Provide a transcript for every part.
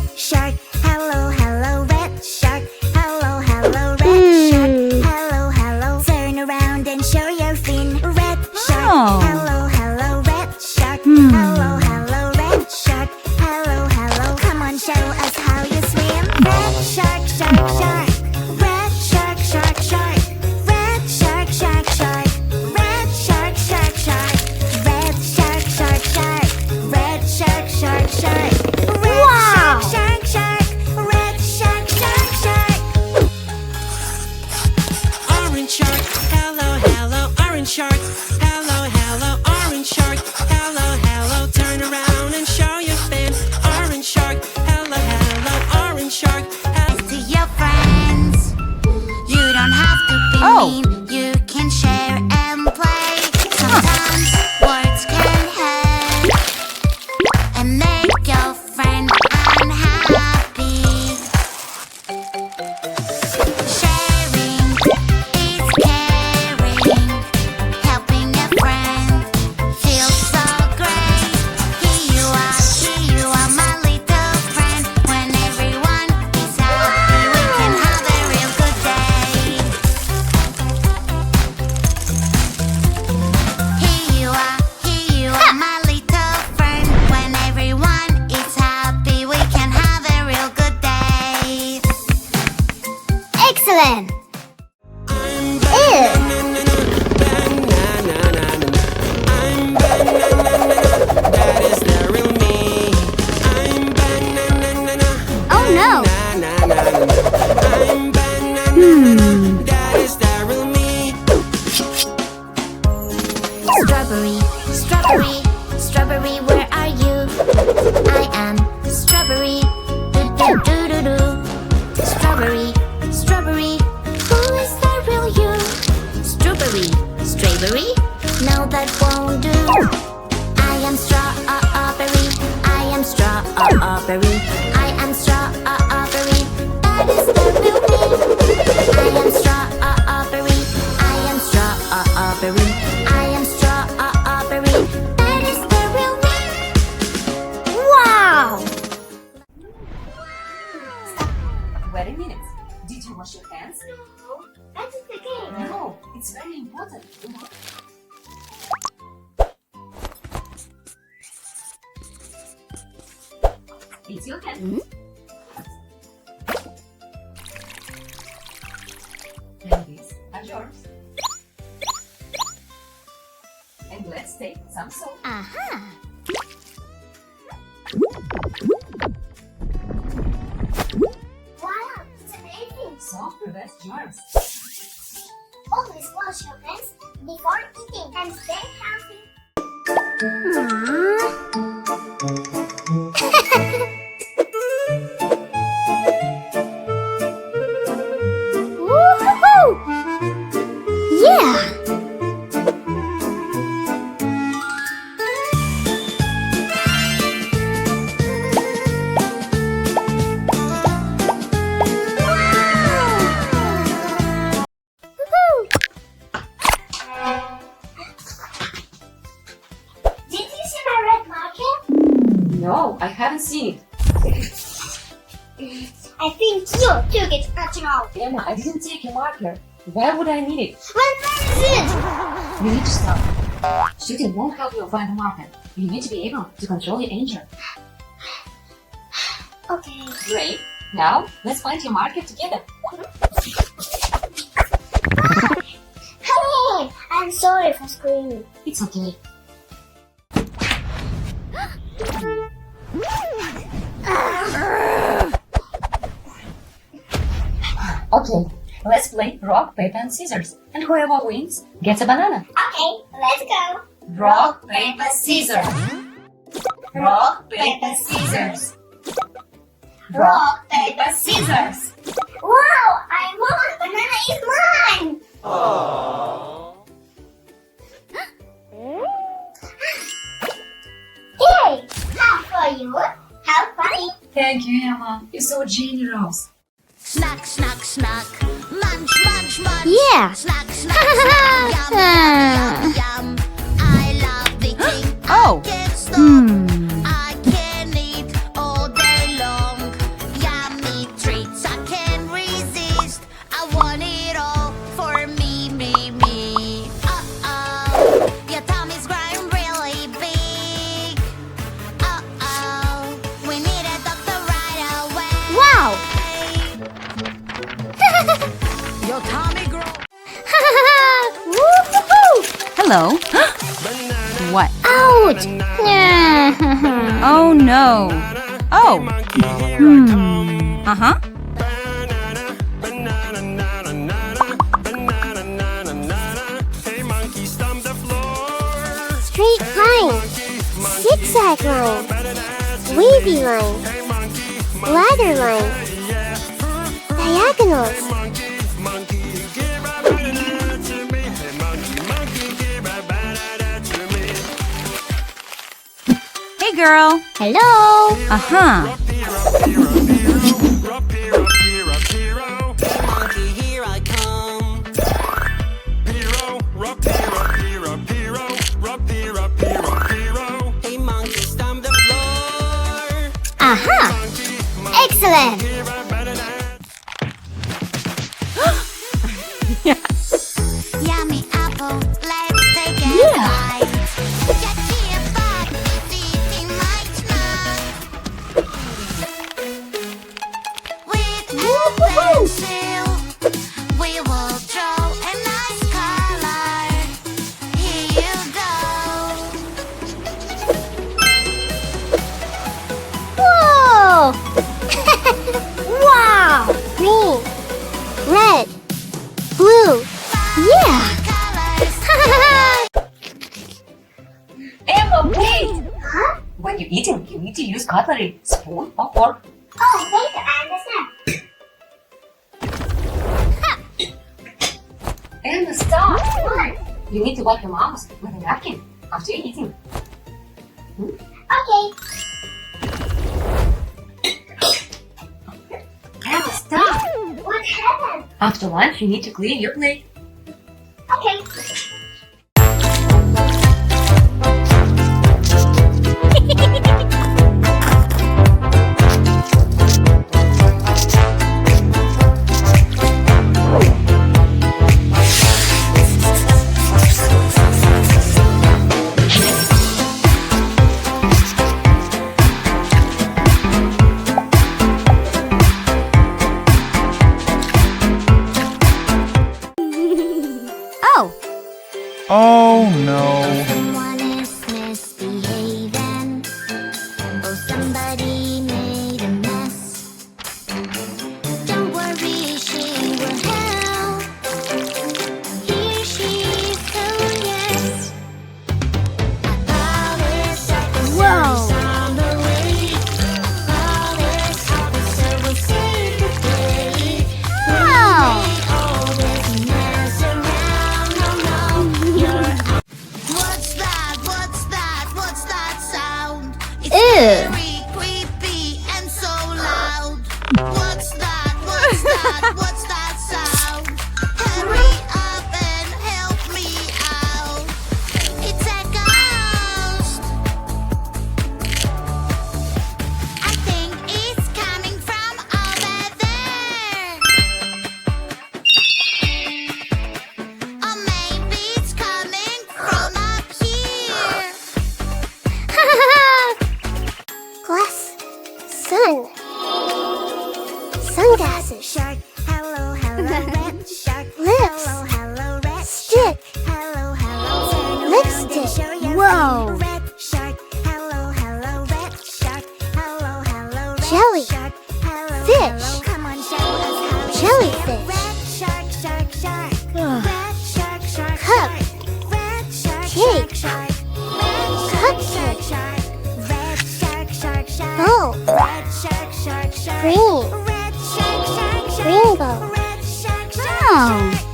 red shark. Hello, hello, red shark. Hello, hello, red shark. Hello, hello. Turn around and show your fin. Red shark. Hello, hello, red shark. Hello, hello, red shark. Hello, hello. Come on, show us how you swim. Red shark, shark, shark. Red shark, shark, shark. Red shark, shark, shark. Red shark, shark, shark. Red shark, shark, shark. Red shark, shark, shark. Wow! Shark, shark. Red shark, shark, shark. Orange shark, hello, hello, orange shark. Hello, hello, orange shark. Hello, hello, turn around and show your fin. Orange shark, hello, hello, orange shark. To your friends, you don't have to be mean. You can share and play. Sometimes words can hurt and make your friend unhappy. Sharing is caring. Helping a friend feels so great. Here you are, my little friend. When everyone is happy, we can have a real good day. Here you are, my little friend. When everyone is happy, we can have a real good day. Excellent! I'm Ew. I'm banana, that is the real me. I'm banana, Oh no! I'm banana, that is the real me. Strawberry, strawberry, strawberry, where are you? I am strawberry. Do do do do do. Strawberry, strawberry, who is the real you? Strawberry, strawberry, no that won't do. I am strawberry. I am strawberry. I am strawberry. That is the real me. I am strawberry. I am strawberry. I am strawberry. That is the real me. Wow! Wait a minute. Did you wash your hands? No, that is the game. No, it's very important. It's your hand. And these are yours. And let's take some soap. Aha! Wow, it's amazing! Soap prevents germs. Always wash your hands before eating and stay healthy. Woohoo! Yeah! Did you see my red marker? No, I haven't seen it. I think you took it after all. Emma, I didn't take your marker. Why would I need it? Well, where is it? You need to stop. Shooting won't help you find the marker. You need to be able to control your anger. Okay. Great. Now, let's find your marker together. Hey, I'm sorry for screaming. It's okay. Okay, let's play rock, paper, and scissors. And whoever wins gets a banana. Okay, let's go. Rock, paper, scissors. Rock, paper, scissors. Rock, paper, scissors. Wow, I won! Banana is mine! Yay! Half for you, half funny. Thank you, Emma. You're so generous. Snack, snack, snack. Munch, munch, munch. Yeah. Snack, snack, snack. Yum, yum, yum, yum. I love eating. Oh. I can't stop. I can eat all day long. Hello. What? Ouch! Oh no. Oh. Uh-huh. Straight line, zigzag line, wavy line, ladder line, diagonals. Hey girl. Hello! Uh-huh. Monkey, here I come. Hey monkey, stomp the floor. Aha! Excellent! Yummy apple, let's take a bite. Judgy bug is eating my snack. With a pencil, we will draw a nice color. Here you go. Whoa! Wow! Green, red, blue. Yeah! Colors. Emma, wait! Huh? When you're eating, you need to use cutlery, spoon or fork. Oh, later, I understand. Emma, stop! What? You need to wipe your mouth with a napkin after you're eating. Okay. Emma, stop! What happened? After lunch, you need to clean your plate. Okay. Oh, Oh no. someone is misbehaving. Oh, somebody made a mess. Don't worry, she will help. Here she is, oh yes. Police officer is on the way. Police officer will save the day. Wow! All this mess around, no, no, you're What's that? What's that? What's that sound? It's very creepy and so loud. What's that? What's that? What's that sound? Hurry up and help me out. It's a ghost. I think it's coming from over there. Or maybe it's coming from up here. Glass, sun, sunglasses, Shark, hello, hello, red shark. Lips. Hello, hello, red stick, Hello, hello, turn Lipstick. around and show your Whoa. face. Red shark, hello, hello, red shark. Hello, hello, red Jelly. shark. Hello, Fish. hello, come on, show us how it's Jellyfish. done. Red shark, shark, shark. Ugh. Red shark, shark, Cup. shark. Red shark, Cake. shark, shark. Red shark, shark, shark. Red shark, shark, shark. bowl, Red shark, shark, shark. green, Red shark, shark, shark. rainbow. Red shark, shark, Oh. shark.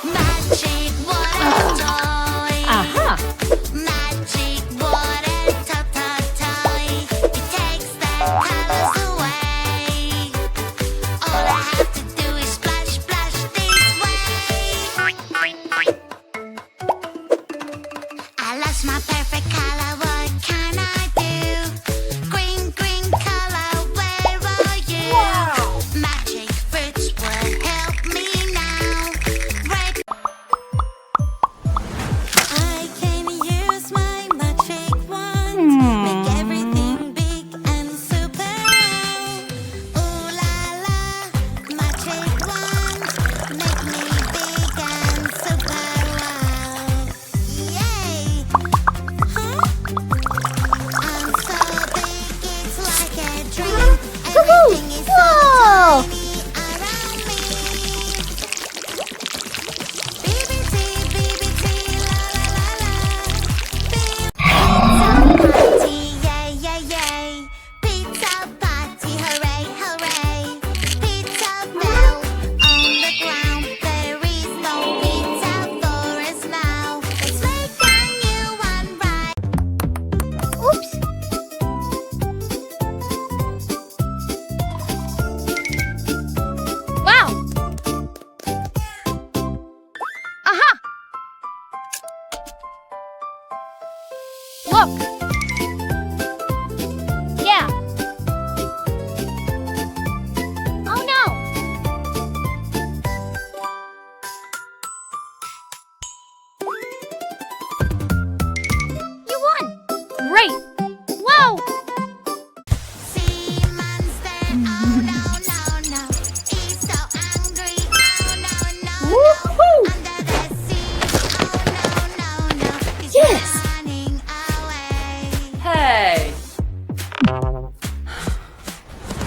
Magic water toy. Aha! Magic water toy. It takes the colors away. All I have to do is splash, splash this way. I lost my perfect color. What can I do? Green, green color. Where are you? Magic fruits will help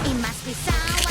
It must be sound